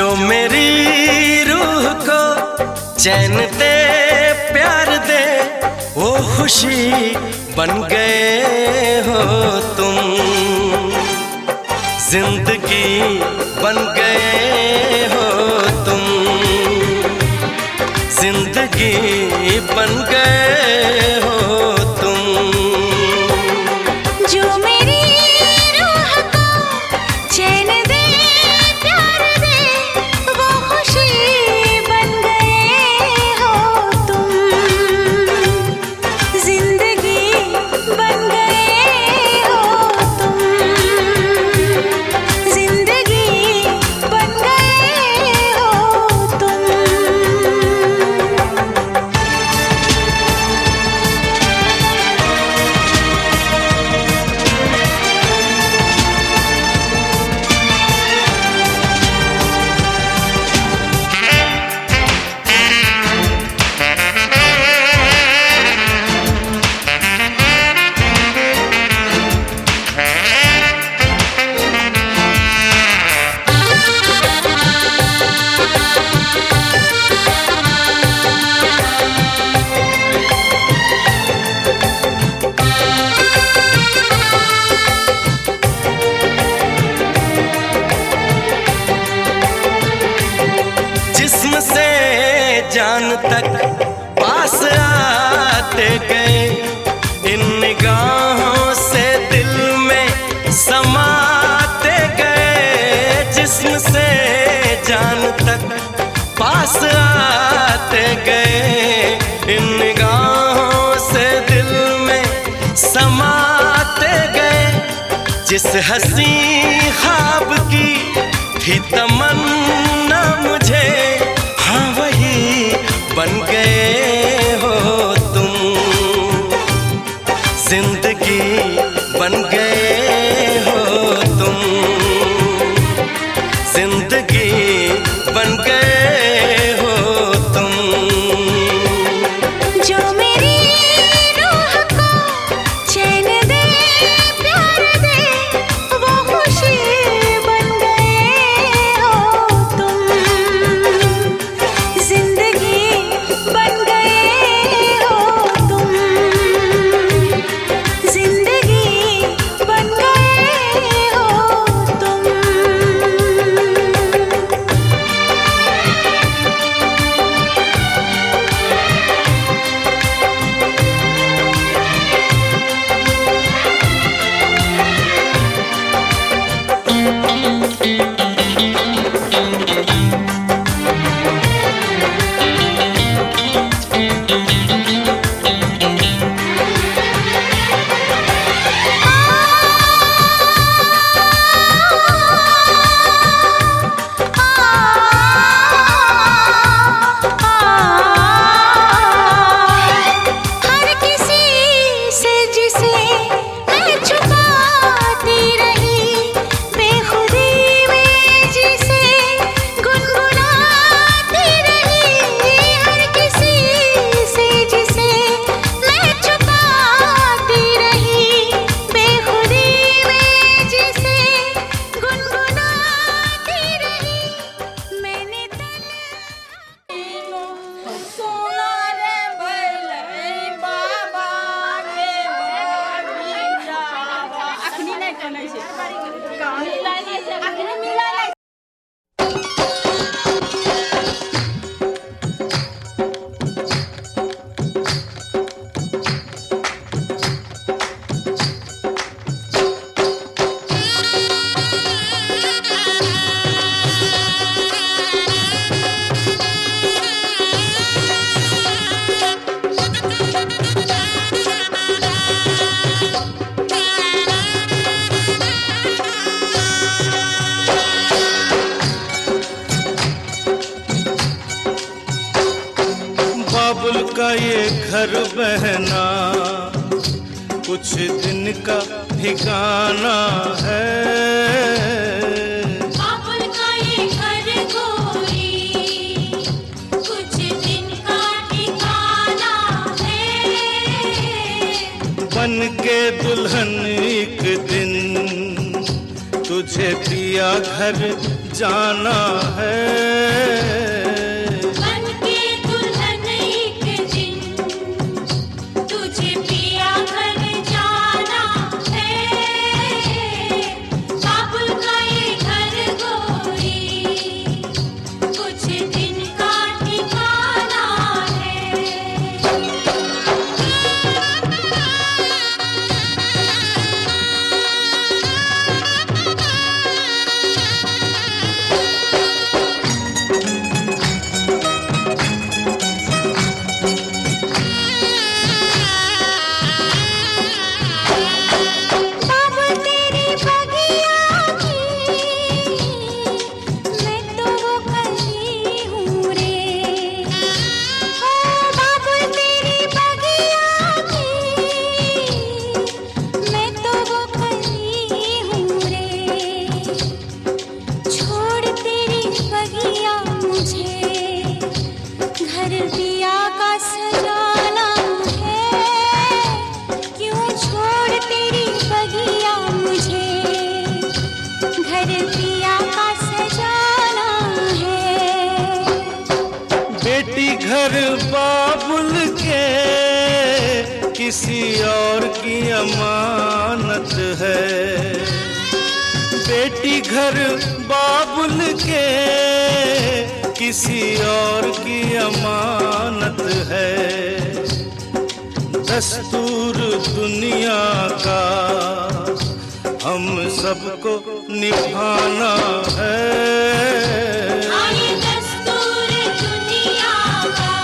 जो मेरी रूह को चैन दे प्यार दे वो खुशी बन गए हो तुम, जिंदगी बन गए हो तुम, जिंदगी बन गए हो तुम। जो मेरी रूह को चैन दे प्यार दे वो खुशी बन गए हो तुम, जिंदगी बन गए हो तुम, जिंदगी बन गए हो तुम। जिस्म से जान तक पास आते गए, इन निगाहों से दिल में समाते गए। जिस्म से जान तक पास आते गए, इन निगाहों से दिल में समाते गए। जिस हंसी ख्वाब की थी तमन्ना मुझे, हाँ वही बन गए हो तुम, जिंदगी बन गए हो तुम, जिंदगी बन गए हो तुम। जो मेरी रूह को चैन दे प्यार दे वो खुशी बन गए हो तुम, जिंदगी बन गए हो तुम, जिंदगी बन गए हो तुम। हर किसी से जिसे मैं छुपाती रही, बेखुदी में जिसे गुनगुनाती रही। हर किसी से जिसे मैं छुपाती रही, बेखुदी में जिसे गुनगुनाती रही। मैंने बाबुल का ये घर बहना कुछ दिन का ठिकाना है। बाबुल का ये घर गोरी कुछ दिन का ठिकाना है। बन के दुल्हन एक दिन तुझे पिया घर जाना है। बनके दुल्हन एक दिन तुझे पिया घर जाना है। बाबुल का ये घर गोरी कुछ दिन का ठिकाना है। बाबुल तेरी बगिया की मैं तो वो कली हूँ रे। हो बाबुल तेरी बगिया की मैं तो वो कली हूँ रे। छोड़ तेरी बगिया मुझे घर दिया का सजाना है। क्यों छोड़ तेरी बगिया मुझे घर दिया का सजाना है। बेटी घर बाबुल के किसी और की अमानत है। बेटी घर बाबुल के किसी और की अमानत है। दस्तूर दुनिया का हम सबको निभाना है। आए दस्तूर दुनिया का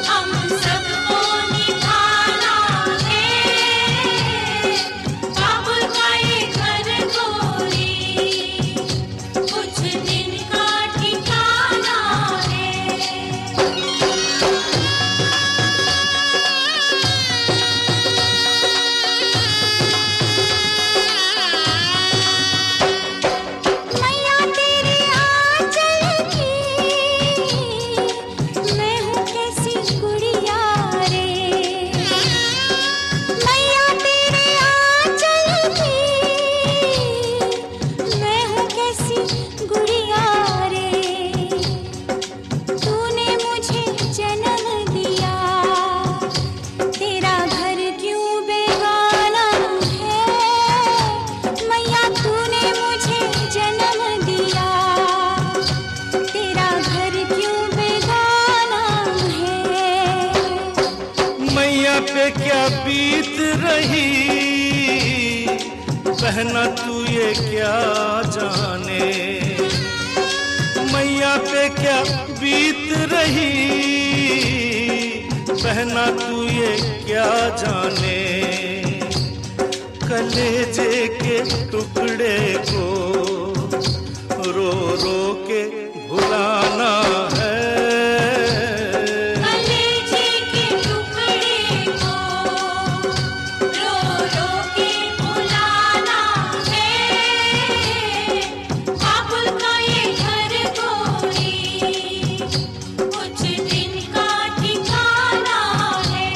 हम सबको निभाना है। बाबुल का ये घर गोरी कुछ दिन का ठिकाना है। मैया तेरे आंचल की मैं हूँ कैसी गुड़िया रे। मैया तेरे आंचल की मैं हूँ कैसी गुड़िया रे। तूने मुझे जन्म दिया तेरा घर क्यों बेगाना है। मैया तूने मुझे जन्म दिया तेरा घर क्यों बेगाना है। मैया पे क्या बीत रही बहना तू ये क्या जाने। मैया पे क्या बीत रही बहना तू ये क्या जाने। कलेजे के टुकड़े को रो रो के भुलाना है। कलेजे के टुकड़े को रो रो के भुलाना है। बाबुल का ये घर गोरी कुछ दिन का ठिकाना है।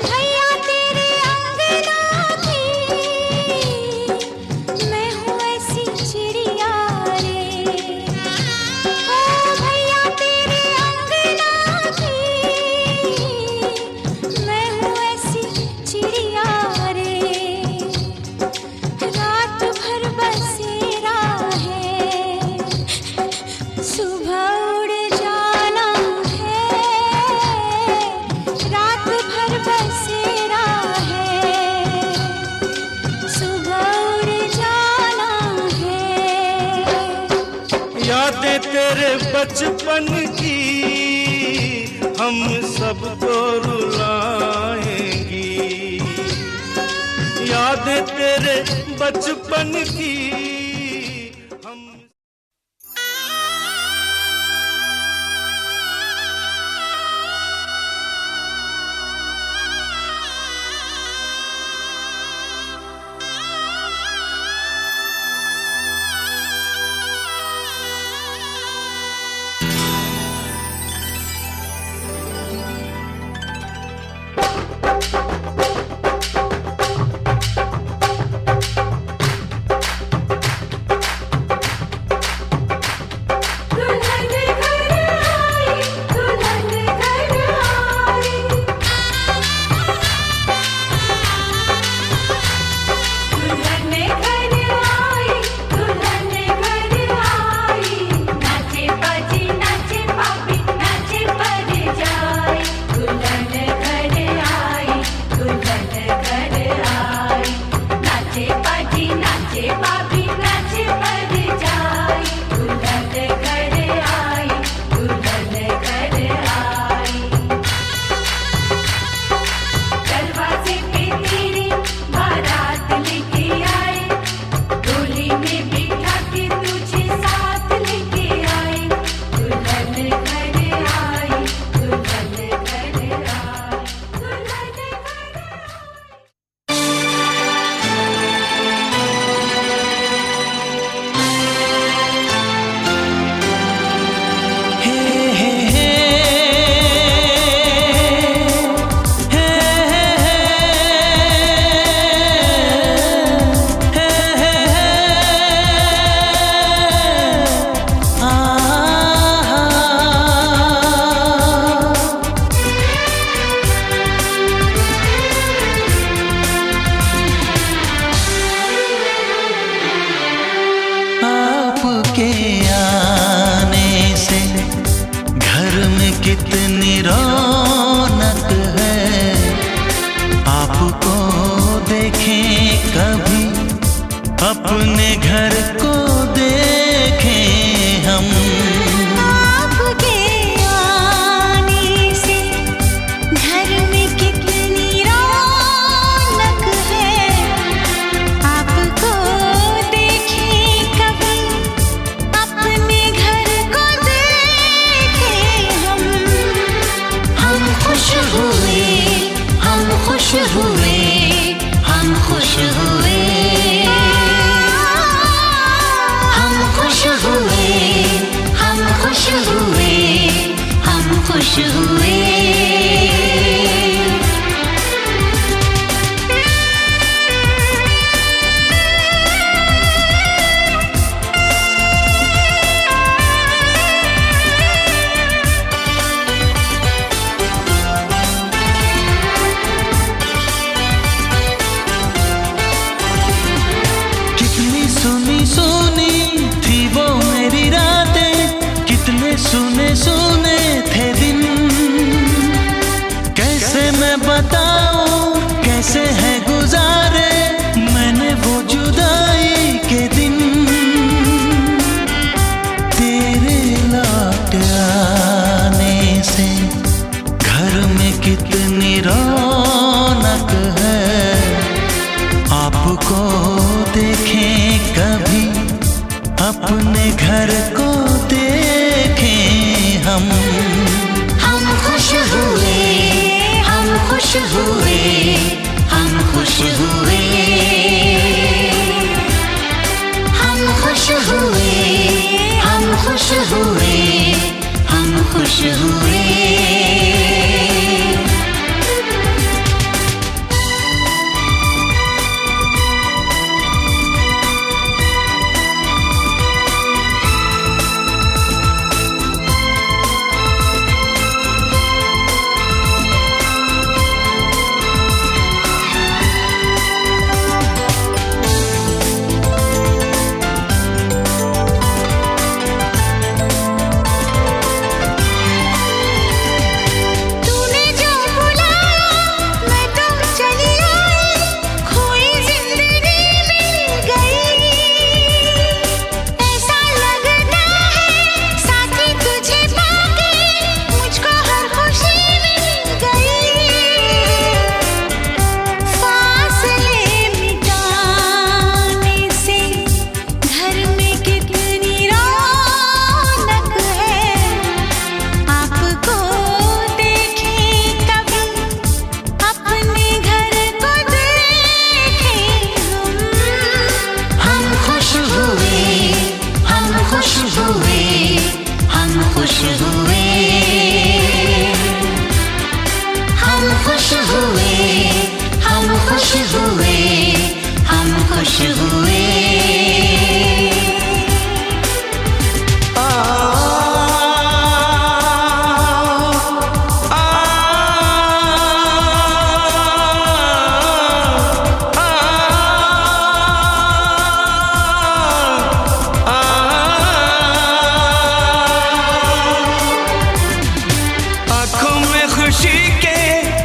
भैया तेरे अंगना की मैं हूँ ऐसी चिड़िया रे। ओ भैया तेरे अंगना की मैं हूँ ऐसी चिड़िया रे। रात भर बसेरा है सुबह उड़ जाना है। रात भर बसेरा है सुबह उड़ जाना है। यादें तेरे बचपन की हम सबको रुलाएंगी। यादें तेरे बचपन की हम हुए, हम खुश हुए, हम खुश हुए, हम खुश हुए, हम खुश हुए। सुने सुने थे दिन, कैसे मैं बताऊं कैसे है गुजारे मैंने वो जुदाई के दिन। तेरे लौट आने से घर में कितनी रौनक है, आपको देखें कभी अपने घर को हम खुश हुए, हम खुश हुए, हम खुश हुए, हम खुश हुए, हम खुश हुए, हम खुश हुए।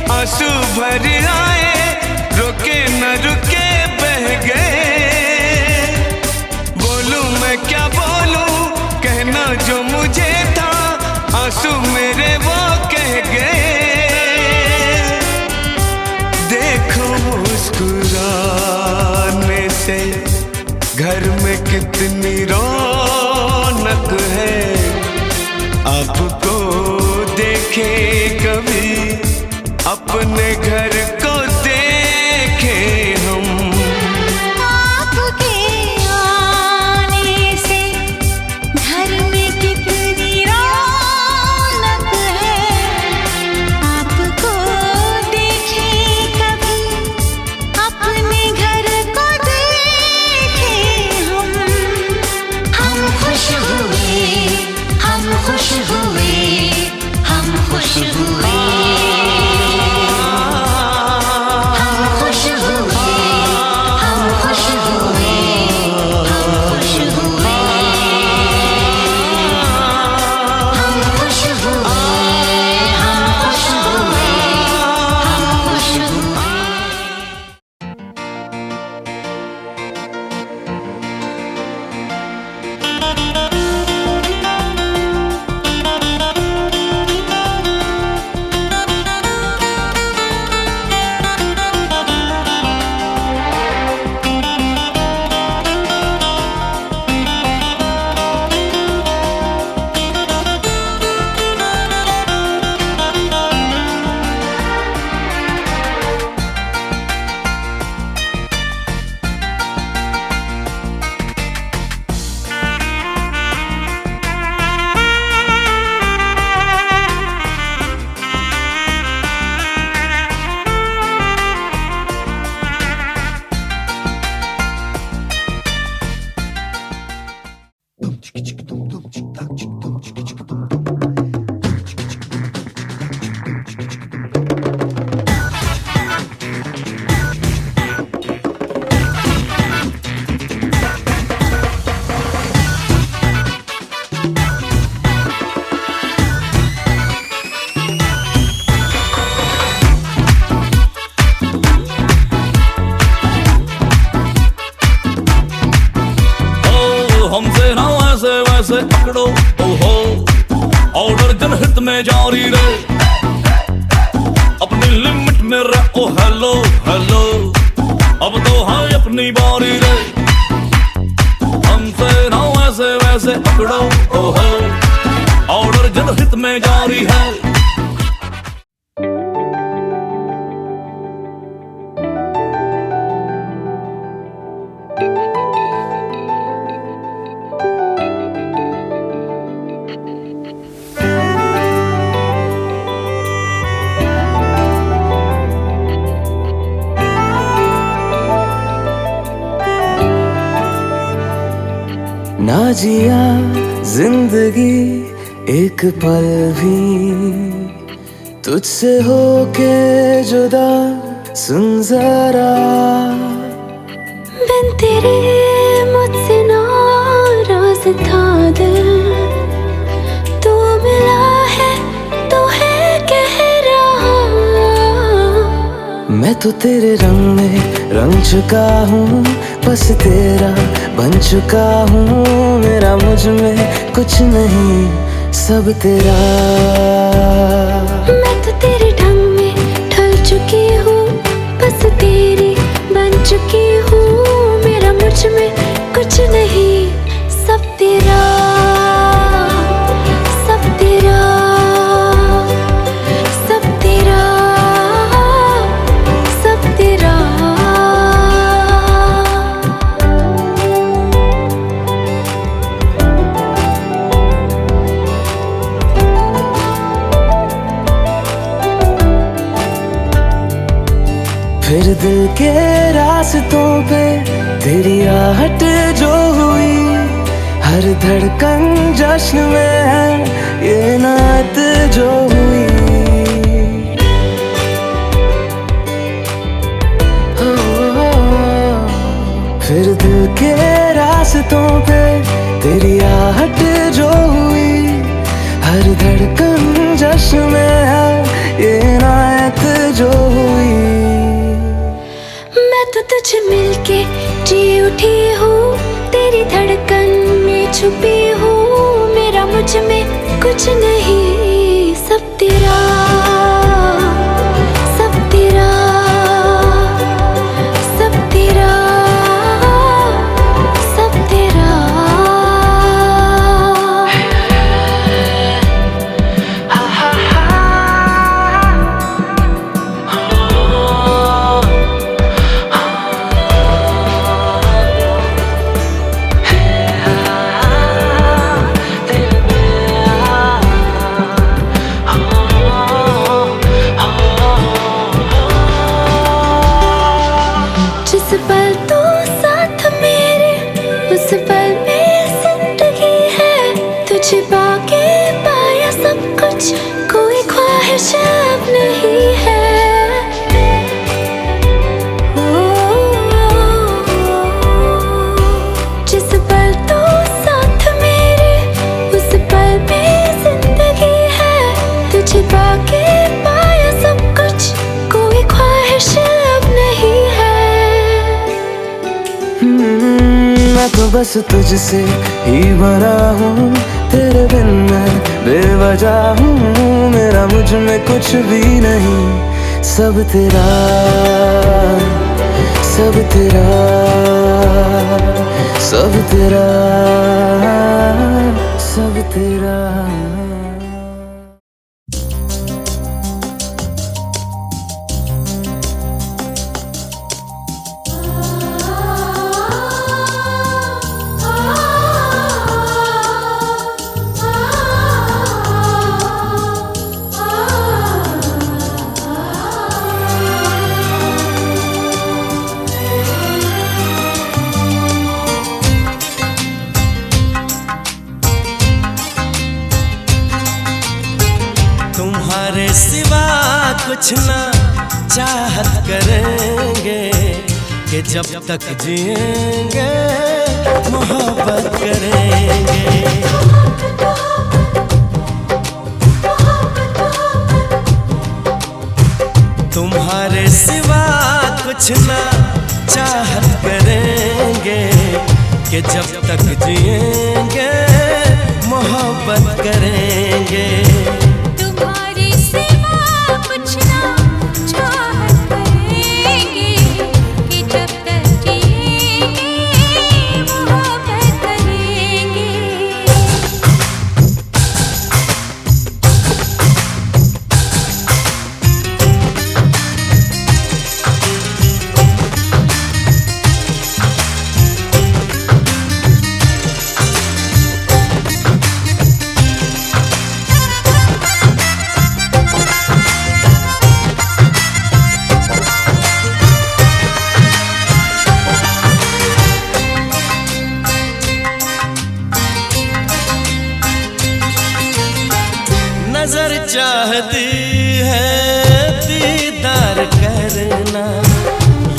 आंसू भर आए, रुके न रुके बह गए। बोलूं मैं क्या बोलूं, कहना जो मुझे था, आंसू मेरे वो कह गए। देखो मुस्कुराने से घर में कितनी रौनक है, आपको देखे कभी अपने घर को देखे हम। आपके आने से घर में कितनी रौनक है, आपको देखे कभी अपने घर को देखे हम। हम खुश हुए, हम खुश हुए, हम खुश हुए। पकड़ो ओहो, ऑर्डर जनहित में जारी रे, अपनी लिमिट में रहो हेलो हेलो, अब तो है अपनी बारी रे, हमसे ना वैसे वैसे पकड़ो ओहो, ऑर्डर जनहित में जारी है। ना जिया जिंदगी एक पल भी तुझसे होके जुदा, सुन जरा बिन तेरे मुझसे नाराज था दिल, तू मिला है तो है कह रहा। मैं तो तेरे रंग में रंग चुका हूँ, बस तेरा बन चुका हूँ, मेरा मुझ में कुछ नहीं सब तेरा। मैं तो तेरे ढंग में ढल चुकी हूँ, बस तेरी बन चुकी हूँ, मेरा मुझ में कुछ नहीं सब तेरा, सब तेरा, सब तेरा, सब तेरा। फिर दिल के रास्तों पे तेरी आहट जो हुई, हर धड़कन जश्न में है ये नात जो हुई। फिर दिल के रास्तों पे तेरी आहट जो हुई, हर धड़कन जश्न में है ये नात जो हुई। मैं तो तुझे मिलके जी उठी हूँ, तेरी धड़कन में छुपी हूँ, मेरा मुझ में कुछ नहीं सब तेरा, सब तेरा, सब तेरा, सब तेरा। जिस पल तू साथ मेरे, उस पल में जिंदगी है, तुझे पाके पाया सब कुछ, कोई ख्वाहिश अब नहीं है। जिस पल तू साथ मेरे, उस पल में जिंदगी है, तुझे पाके पाया सब कुछ, कोई ख्वाहिश अब नहीं है। मैं तो बस तुझसे ही बना हूँ, तेरे बिन मैं बेवजह हूँ, मेरा मुझ में कुछ भी नहीं सब तेरा, सब तेरा, सब तेरा, सब तेरा। तुम्हारे सिवा कुछ ना चाहत करेंगे, कि जब तक जिएंगे मोहब्बत करेंगे। तुम्हारे सिवा कुछ ना चाहत करेंगे, कि जब तक जिएंगे मोहब्बत करेंगे। तुम्हारी सिवा कुछ ना चाहत करेंगे कि जब तक जिएंगे मोहब्बत करेंगे। नजर चाहती है दीदार करना,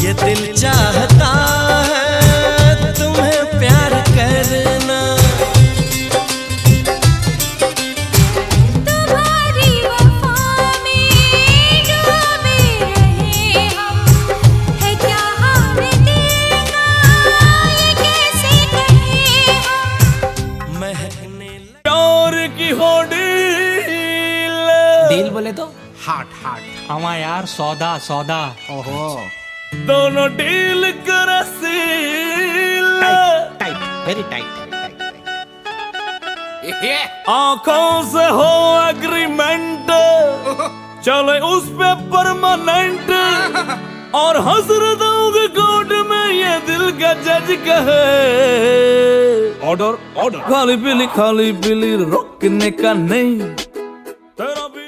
ये दिल चाहता है तुम्हें प्यार करना। तुम्हारी वफा में डूबे रहे हम, है क्या हाल दिल का ये कैसे कहें हम। महकने प्यार की होड़ी डील बोले तो हार्ट हार्ट। हवा यार सौदा सौदा। ओहो दोनों डील कर सील टाइट वेरी टाइट। आंखों से हो एग्रीमेंट, चले उस पे परमानेंट, और हसरतों के कोर्ट में ये दिल का जज कहे ऑर्डर ऑर्डर। खाली पीली रोकने का नहीं तेरा बीच।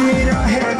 मेरा है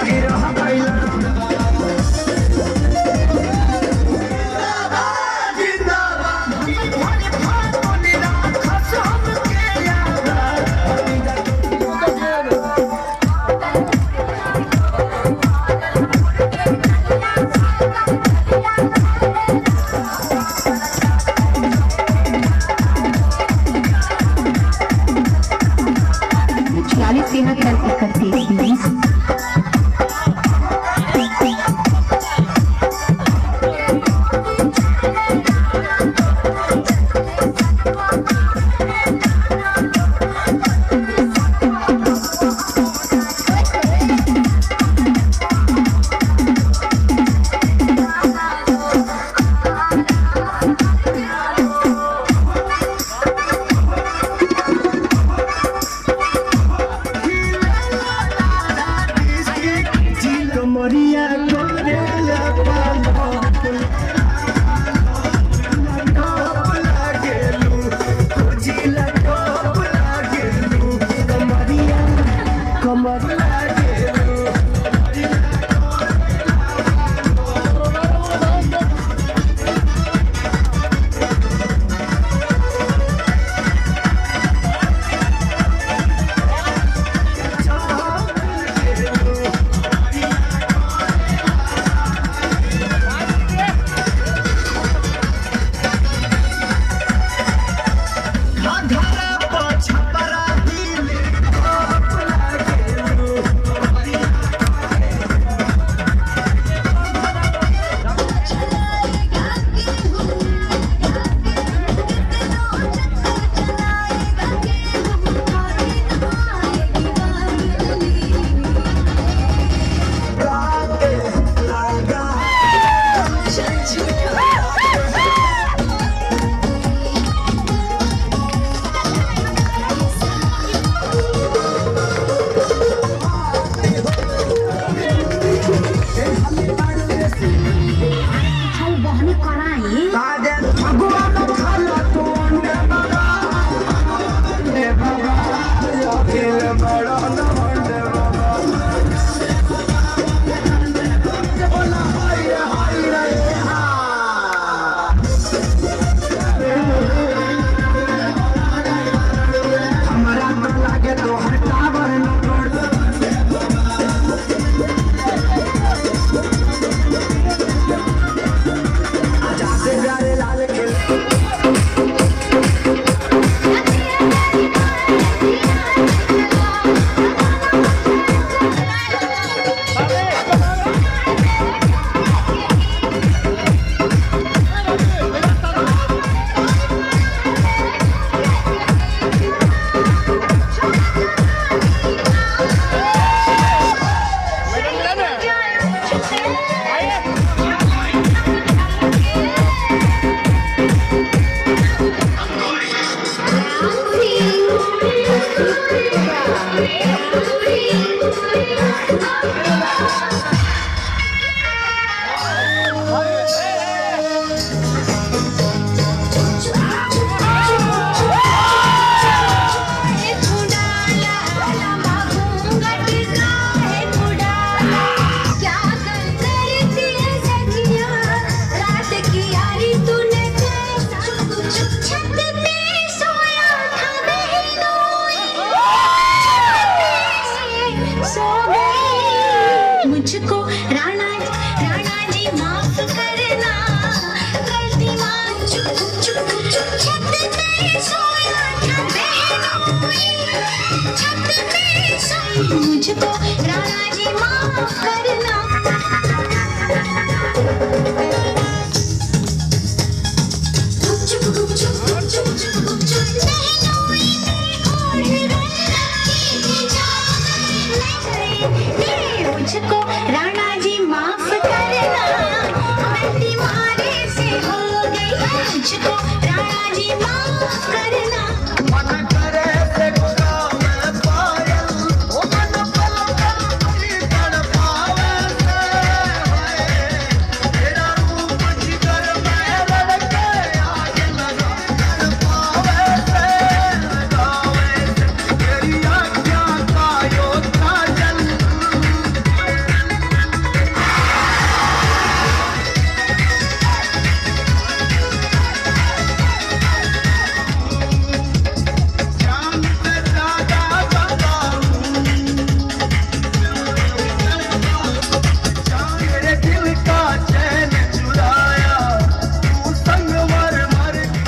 मुझको राणा जी माफ करना। मन करे से गाँव में पायल, ओ मन पल पल तड़ पावे से तेरा रूप जिगर में रड़ के आगे लगा तड़ पावे से गावे से तेरी आज्ञा का योद्धा जल। जान से ज्यादा बताऊं, तेरे दिल का चैन चुराया तू संग मर मर की।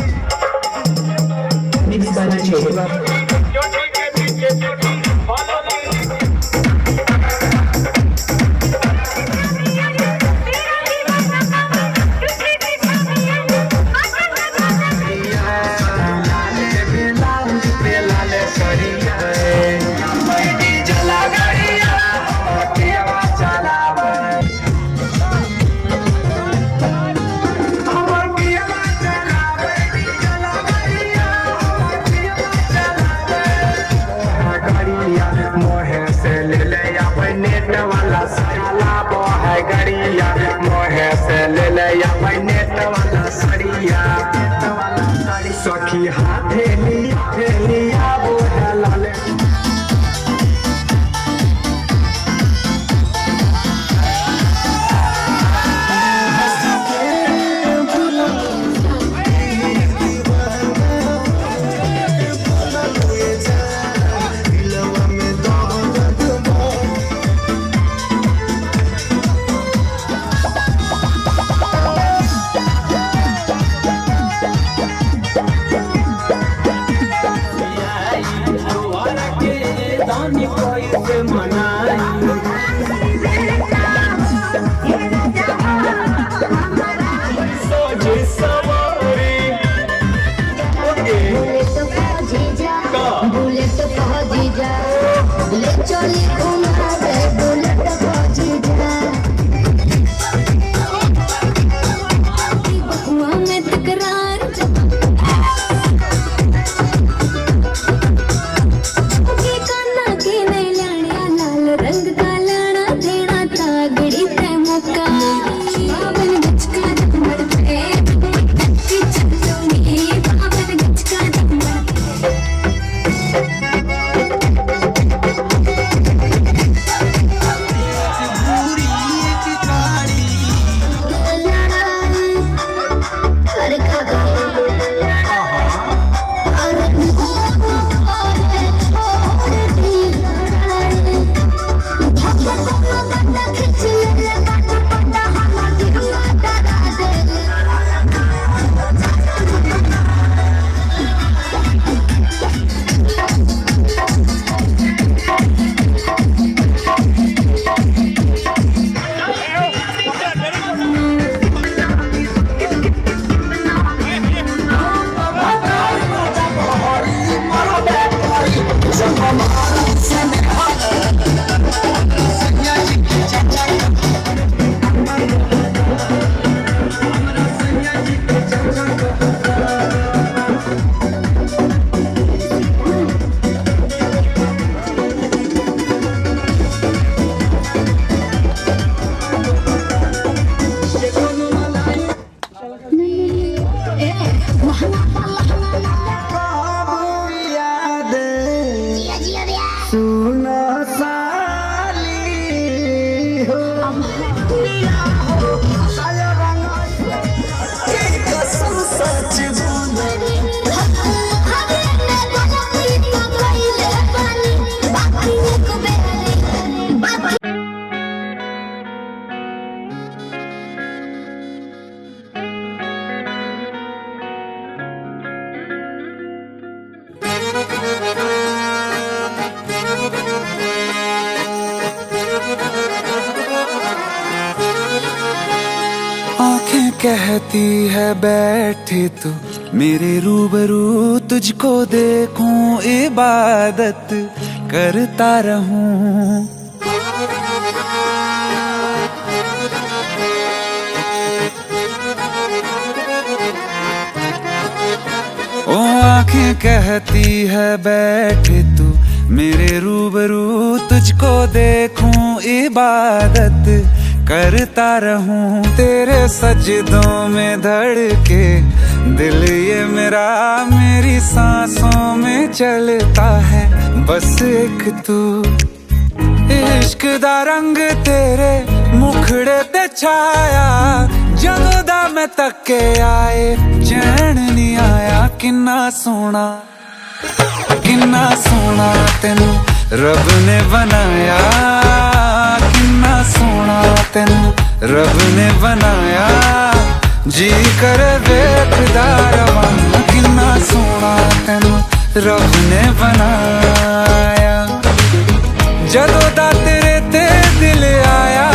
मोहे से ले ले या नेट वाला साला वो है गड़िया। मोहे से ले ले या नेट वाला सड़िया। सखी हाथे लिया वो है लाले। बुलेट पहुंची जा, ले चली घुमा दे बुलेट पहुंची जा। बकुआ में तकरार के काना के नहीं लानिया, लाल रंग का लाना देना था गड़ी ते मौका। बाबन गचका दमड़ पे की चलूंगी, बाबन गचका दमड़ पे। कहती है बैठे तो मेरे रूबरू तुझको देखूं, इबादत करता रहूं। आंखें कहती है बैठ तू मेरे रूबरू, तुझको देखूं इबादत करता रहूं तेरे सजदों में धड़के दिल ये मेरा, मेरी सांसों में चलता है बस एक तू। इश्क दा रंग तेरे मुखड़े ते छाया, जदों दा मैं तके आए चैन नहीं आया। किन्ना सोना तेनू रब ने बनाया, किन्ना सोना तेनू रब ने बनाया, जी कर वेखदा रवां। किन्ना सोना तेनू रब ने बनाया, जदों दा तेरे ते दिल आया,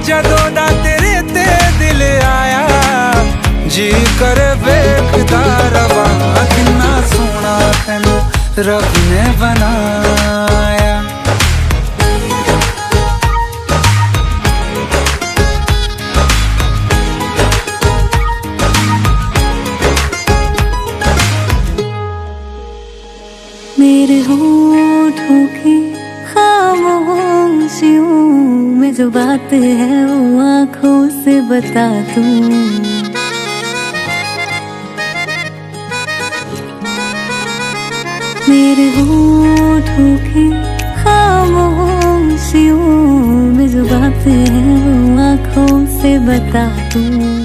जदों दा तेरे ते दिल आया, जी कर वेखदा रवां। किन्ना सोना तेनू रब ने बनाया। मेरे होठों की खामोशियों में जो बात है वो आँखों से बता दूं। मेरे होठों की खामोशियों में जो बात है वो आँखों से बता दूं।